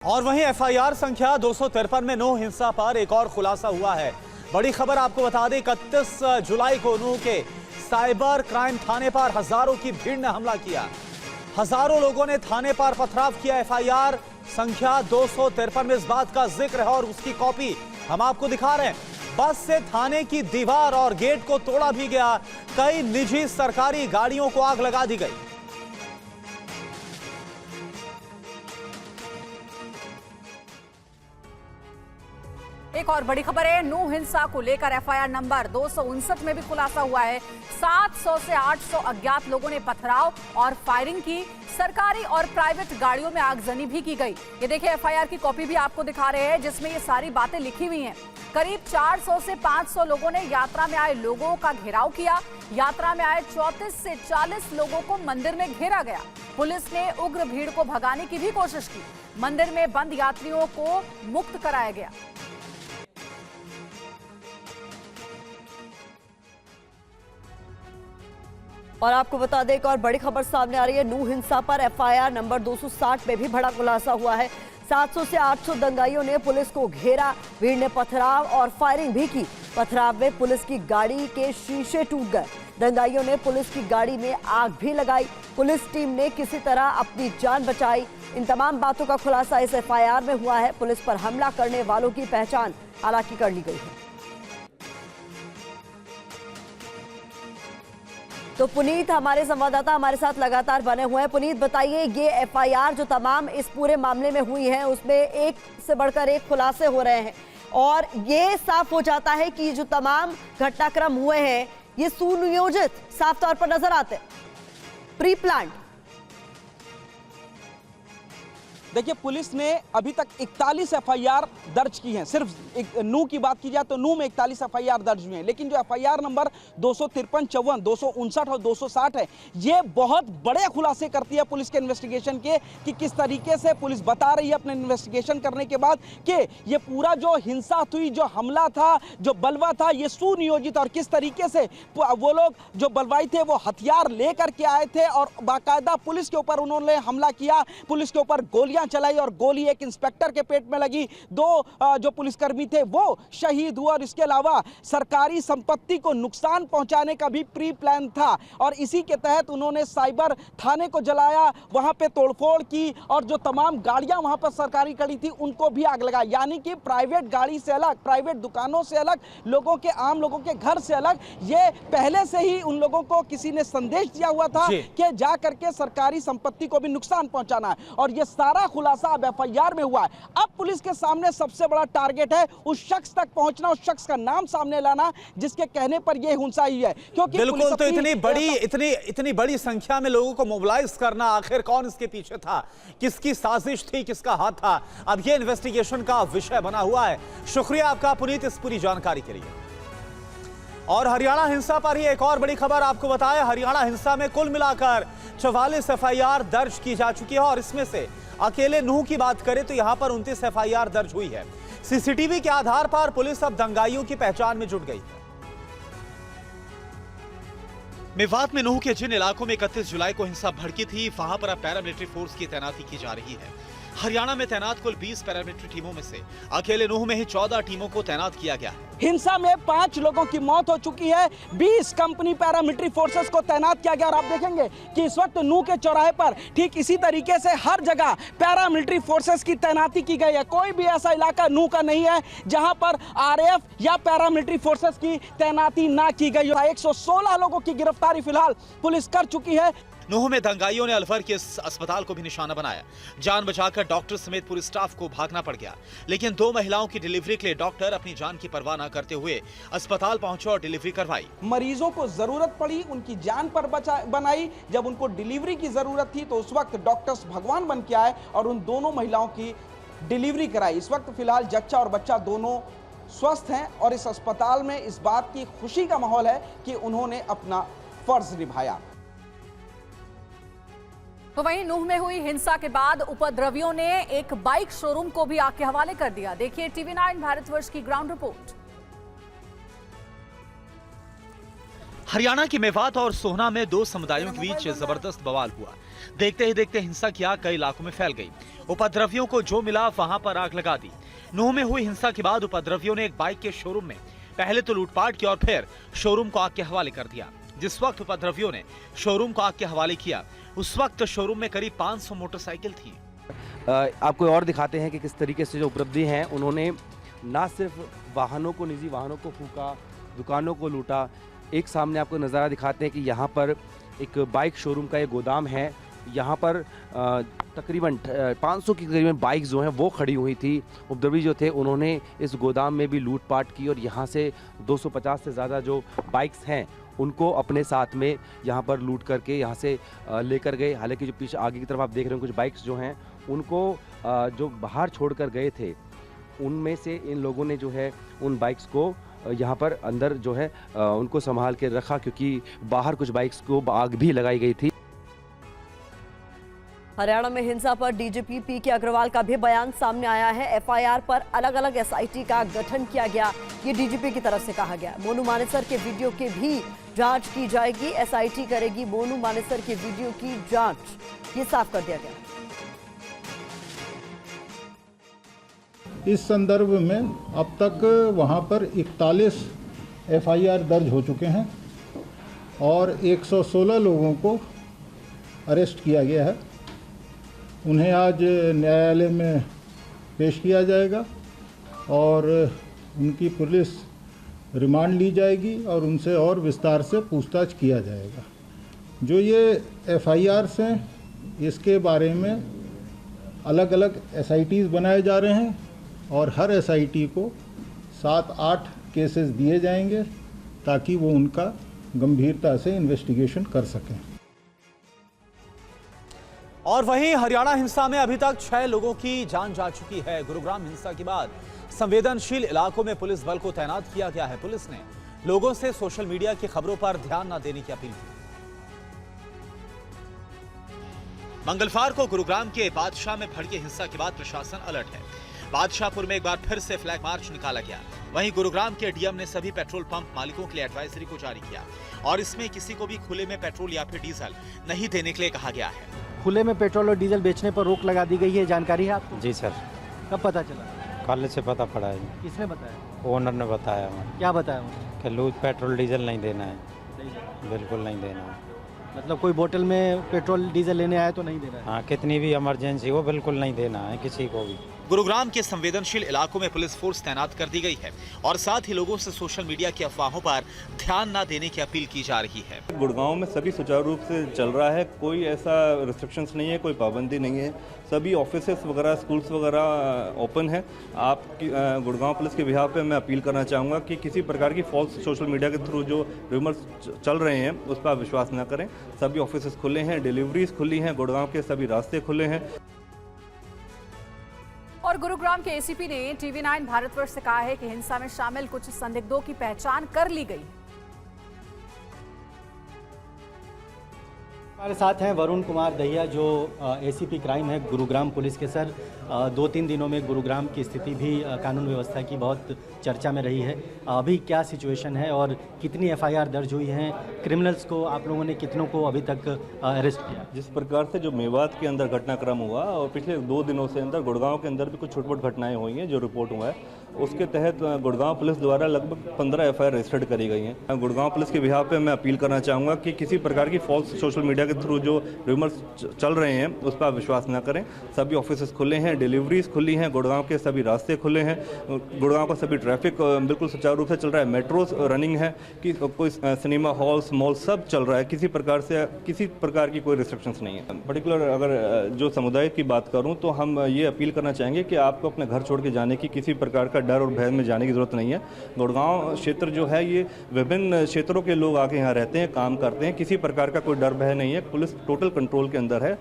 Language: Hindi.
और वहीं एफआईआर संख्या 253 में नूह हिंसा पर एक और खुलासा हुआ है। बड़ी खबर आपको बता दें, 31 जुलाई को नूह के साइबर क्राइम थाने पर हजारों की भीड़ ने हमला किया। हजारों लोगों ने थाने पर पथराव किया। एफआईआर संख्या 253 में इस बात का जिक्र है और उसकी कॉपी हम आपको दिखा रहे हैं। बस से थाने की दीवार और गेट को तोड़ा भी गया। कई निजी सरकारी गाड़ियों को आग लगा दी गई। एक और बड़ी खबर है, नूह हिंसा को लेकर एफआईआर नंबर 259 में भी खुलासा हुआ है। 700 से 800 अज्ञात लोगों ने पथराव और फायरिंग की। सरकारी और प्राइवेट गाड़ियों में आगजनी भी की गई। ये देखिए, एफआईआर की कॉपी भी आपको दिखा रहे हैं जिसमें ये सारी बातें लिखी हुई हैं। करीब 400 से 500 लोगों ने यात्रा में आए लोगों का घेराव किया। यात्रा में आए 34 से 40 लोगों को मंदिर में घेरा गया। पुलिस ने उग्र भीड़ को भगाने की भी कोशिश की। मंदिर में बंद यात्रियों को मुक्त कराया गया। और आपको बता दें, एक और बड़ी खबर सामने आ रही है। नूह हिंसा पर एफआईआर नंबर 260 में भी बड़ा खुलासा हुआ है। 700 से 800 दंगाइयों ने पुलिस को घेरा। भीड़ ने पथराव और फायरिंग भी की। पथराव में पुलिस की गाड़ी के शीशे टूट गए। दंगाइयों ने पुलिस की गाड़ी में आग भी लगाई। पुलिस टीम ने किसी तरह अपनी जान बचाई। इन तमाम बातों का खुलासा इस एफआईआर में हुआ है। पुलिस पर हमला करने वालों की पहचान हालांकि कर ली गई है। तो पुनीत, हमारे संवाददाता हमारे साथ लगातार बने हुए हैं। पुनीत, बताइए, ये एफआईआर जो तमाम इस पूरे मामले में हुई है उसमें एक से बढ़कर एक खुलासे हो रहे हैं और ये साफ हो जाता है कि जो तमाम घटनाक्रम हुए हैं ये सुनियोजित साफ तौर पर नजर आते हैं, प्री प्लान्ड। देखिए, पुलिस ने अभी तक 41 एफआईआर दर्ज की हैं। सिर्फ नूह की बात की जाए तो नूह में 41 एफआईआर दर्ज हुए हैं, लेकिन जो एफआईआर नंबर 253, 54, 259 और 260 है, ये बहुत बड़े खुलासे करती है पुलिस के इन्वेस्टिगेशन के कि किस तरीके से पुलिस बता रही है अपने इन्वेस्टिगेशन करने के बाद कि ये पूरा जो हिंसा हुई, जो हमला था, जो बलवा था, ये सुनियोजित और किस तरीके से वो लोग जो बलवाई थे वो हथियार लेकर के आए थे और बाकायदा पुलिस के ऊपर उन्होंने हमला किया। पुलिस के ऊपर गोलियां चलाई और गोली एक इंस्पेक्टर के पेट में लगी। 2 जो पुलिसकर्मी थे वो शहीद हुआ और इसके अलावा सरकारी संपत्ति को नुकसान पहुंचाने का भी प्री प्लान था और इसी के तहत उन्होंने साइबर थाने को जलाया, वहां पे तोड़फोड़ की और जो तमाम गाड़ियां वहां पर सरकारी खड़ी थी उनको भी आग लगा। यानी कि प्राइवेट गाड़ी से अलग, प्राइवेट दुकानों से अलग, लोगों के, आम लोगों के घर से अलग, ये पहले से ही उन लोगों को किसी ने संदेश दिया हुआ था कि जा करके सरकारी संपत्ति को भी नुकसान पहुंचाना है और ये सारा खुलासा अब एफआईआर में हुआ है। अब पुलिस के सामने सबसे बड़ा टारगेट है उस शख्स तक पहुंचना, उस शख्स का नाम सामने लाना जिसके कहने पर यह हिंसा हुई है। क्योंकि बिल्कुल, तो इतनी बड़ी संख्या में लोगों को मोबिलाइज करना, आखिर कौन इसके पीछे था, किसकी साजिश थी, किसका हाथ था, अब यह इन्वेस्टिगेशन का विषय बना हुआ है। शुक्रिया आपका पुनीत इस पूरी जानकारी के लिए। और हरियाणा हिंसा पर ही एक और बड़ी खबर आपको बताएं। हरियाणा हिंसा में कुल मिलाकर 44 एफआईआर दर्ज की जा चुकी है और इसमें से अकेले नूह की बात करें तो यहां पर 29 एफआईआर दर्ज हुई है। सीसीटीवी के आधार पर पुलिस अब दंगाइयों की पहचान में जुट गई है। मेवात में नूह के जिन इलाकों में 31 जुलाई को हिंसा भड़की थी, वहां पर अब पैरामिलिट्री फोर्स की तैनाती की जा रही है। हरियाणा में तैनात कुल 20 पैरामिलिट्री टीमों में से अकेले नूह में ही 14 टीमों को तैनात किया गया है। हिंसा में 5 लोगों की मौत हो चुकी है। 20 कंपनी पैरामिलिट्री फोर्सेस को तैनात किया गया और आप देखेंगे कि इस वक्त नूह के चौराहे पर ठीक इसी तरीके से हर जगह पैरामिलिट्री फोर्सेस की तैनाती की गई है। कोई भी ऐसा इलाका नूह का नहीं है जहां पर आरएएफ या पैरामिलिट्री फोर्सेस की तैनाती ना की गई हो। 116 लोगों की गिरफ्तारी फिलहाल पुलिस कर चुकी है। नूह में दंगाइयों ने अलवर के इस अस्पताल को भी निशाना बनाया। जान बचाकर डॉक्टर समेत पूरे स्टाफ को भागना पड़ गया, लेकिन 2 महिलाओं की डिलीवरी के लिए डॉक्टर अपनी जान की परवाह न करते हुए अस्पताल पहुंचे और डिलीवरी करवाई। मरीजों को जरूरत पड़ी, उनकी जान पर बनाई। जब उनको डिलीवरी की जरूरत थी तो उस वक्त डॉक्टर्स भगवान बन के आए और उन दोनों महिलाओं की डिलीवरी कराई। इस वक्त फिलहाल जच्चा और बच्चा दोनों स्वस्थ हैं और इस अस्पताल में इस बात की खुशी का माहौल है कि उन्होंने अपना फर्ज निभाया। तो वहीं नूह में हुई हिंसा के बाद उपद्रवियों ने एक बाइक शोरूम को भी आग के हवाले कर दिया। देखिए टीवी 9 भारतवर्ष की ग्राउंड रिपोर्ट। हरियाणा के मेवात और सोहना में दो समुदायों के बीच जबरदस्त बवाल हुआ। देखते ही देखते हिंसा की आग कई इलाकों में फैल गई। उपद्रवियों को जो मिला वहां पर आग लगा दी। नूंह में हुई हिंसा के बाद उपद्रवियों ने एक बाइक के शोरूम में पहले तो लूटपाट की और फिर शोरूम को आग के हवाले कर दिया। जिस वक्त उपद्रवियों ने शोरूम को आग के हवाले किया, उस वक्त शोरूम में करीब 500 मोटरसाइकिल थी। आपको और दिखाते हैं कि किस तरीके से जो उपलब्धि हैं, उन्होंने ना सिर्फ वाहनों को, निजी वाहनों को फूंका, दुकानों को लूटा। एक सामने आपको नज़ारा दिखाते हैं कि यहाँ पर एक बाइक शोरूम का एक गोदाम है। यहाँ पर तकरीबन 500 की तकरीबन बाइक जो हैं वो खड़ी हुई थी। उपद्रवी जो थे उन्होंने इस गोदाम में भी लूटपाट की और यहाँ से 250 से ज़्यादा जो बाइक्स हैं उनको अपने साथ में यहाँ पर लूट करके यहाँ से लेकर गए। हालांकि जो पीछे आगे की तरफ आप देख रहे हैं कुछ बाइक्स जो हैं उनको जो बाहर छोड़ कर गए थे, उनमें से इन लोगों ने जो है उन बाइक्स को यहाँ पर अंदर जो है उनको संभाल के रखा, क्योंकि बाहर कुछ बाइक्स को आग भी लगाई गई थी। हरियाणा में हिंसा पर डीजीपी पीके अग्रवाल का भी बयान सामने आया है। एफआईआर पर अलग अलग एसआईटी का गठन किया गया, ये डीजीपी की तरफ से कहा गया। मोनू मानेसर के वीडियो की भी जांच की जाएगी। एसआईटी करेगी मोनू मानेसर के वीडियो की जांच, ये साफ कर दिया गया। इस संदर्भ में अब तक वहां पर 41 एफआईआर दर्ज हो चुके हैं और 116 लोगों को अरेस्ट किया गया है। उन्हें आज न्यायालय में पेश किया जाएगा और उनकी पुलिस रिमांड ली जाएगी और उनसे और विस्तार से पूछताछ किया जाएगा। जो ये एफआईआर्स हैं, इसके बारे में अलग अलग एसआईटीज़ बनाए जा रहे हैं और हर एसआईटी को 7-8 केसेस दिए जाएंगे ताकि वो उनका गंभीरता से इन्वेस्टिगेशन कर सकें। और वहीं हरियाणा हिंसा में अभी तक 6 लोगों की जान जा चुकी है। गुरुग्राम हिंसा के बाद संवेदनशील इलाकों में पुलिस बल को तैनात किया गया है। पुलिस ने लोगों से सोशल मीडिया की खबरों पर ध्यान न देने की अपील की। मंगलवार को गुरुग्राम के बादशाह में भड़की हिंसा के बाद प्रशासन अलर्ट है। बादशाहपुर में एक बार फिर से फ्लैग मार्च निकाला गया। वहीं गुरुग्राम के डीएम ने सभी पेट्रोल पंप मालिकों के लिए एडवाइजरी को जारी किया और इसमें किसी को भी खुले में पेट्रोल या फिर डीजल नहीं देने के लिए कहा गया है। खुले में पेट्रोल और डीजल बेचने पर रोक लगा दी गई है, जानकारी है आपको? जी सर। कब पता चला? कल से पता पड़ा है। किसने बताया? ओनर ने बताया हमें। क्या बताया उन्होंने? कि लूज पेट्रोल डीजल नहीं देना है, बिल्कुल नहीं देना है। मतलब कोई बोतल में पेट्रोल डीजल लेने आए तो नहीं देना है? हाँ, कितनी भी इमरजेंसी हो बिल्कुल नहीं देना है किसी को भी। गुरुग्राम के संवेदनशील इलाकों में पुलिस फोर्स तैनात कर दी गई है और साथ ही लोगों से सोशल मीडिया की अफवाहों पर ध्यान न देने की अपील की जा रही है। गुड़गांव में सभी सुचारू रूप से चल रहा है, कोई ऐसा रिस्ट्रिक्शंस नहीं है, कोई पाबंदी नहीं है। सभी ऑफिसेस वगैरह, स्कूल्स वगैरह ओपन है। आप गुड़गांव पुलिस के बिहाफ पे मैं अपील करना चाहूँगा कि किसी प्रकार की फॉल्स सोशल मीडिया के थ्रू जो रूमर्स चल रहे हैं उस पर आप विश्वास न करें। सभी ऑफिसेस खुले हैं, डिलीवरीज खुली हैं, गुड़गांव के सभी रास्ते खुले हैं। और गुरुग्राम के एसीपी ने TV9 भारतवर्ष से कहा है कि हिंसा में शामिल कुछ संदिग्धों की पहचान कर ली गई। हमारे साथ हैं वरुण कुमार दहिया जो एसीपी क्राइम है गुरुग्राम पुलिस के। सर, 2-3 दिनों में गुरुग्राम की स्थिति भी कानून व्यवस्था की बहुत चर्चा में रही है। अभी क्या सिचुएशन है और कितनी एफआईआर दर्ज हुई हैं? क्रिमिनल्स को आप लोगों ने कितनों को अभी तक अरेस्ट किया? जिस प्रकार से जो मेवात के अंदर घटनाक्रम हुआ और पिछले 2 दिनों से अंदर गुड़गांव के अंदर भी कुछ छोटी-मोटी घटनाएं हुई हैं जो रिपोर्ट हुआ है, उसके तहत गुड़गांव पुलिस द्वारा लगभग 15 एफआईआर रजिस्टर्ड करी गई हैं। गुड़गांव पुलिस के बिहाफ पे मैं अपील करना चाहूँगा कि किसी प्रकार की फॉल्स सोशल मीडिया के थ्रू जो रूमर्स चल रहे हैं उस पर आप विश्वास न करें। सभी ऑफिसेस खुले हैं, डिलीवरीज खुली हैं, गुड़गांव के सभी रास्ते खुले हैं, गुड़गांव का सभी ट्रैफिक बिल्कुल सुचारू रूप से चल रहा है, मेट्रोस रनिंग है, कि कोई सिनेमा हॉल्स मॉल सब चल रहा है। किसी प्रकार की कोई रिस्ट्रिक्शंस नहीं है। पर्टिकुलर अगर जो समुदाय की बात करूं तो हम ये अपील करना चाहेंगे कि आपको अपने घर छोड़ के जाने की किसी प्रकार का डर और भय में जाने की ज़रूरत नहीं है। गुड़गांव क्षेत्र जो है ये विभिन्न क्षेत्रों के लोग आके यहाँ रहते हैं, काम करते हैं, किसी प्रकार का कोई डर भय नहीं है। पुलिस टोटल कंट्रोल के अंदर है।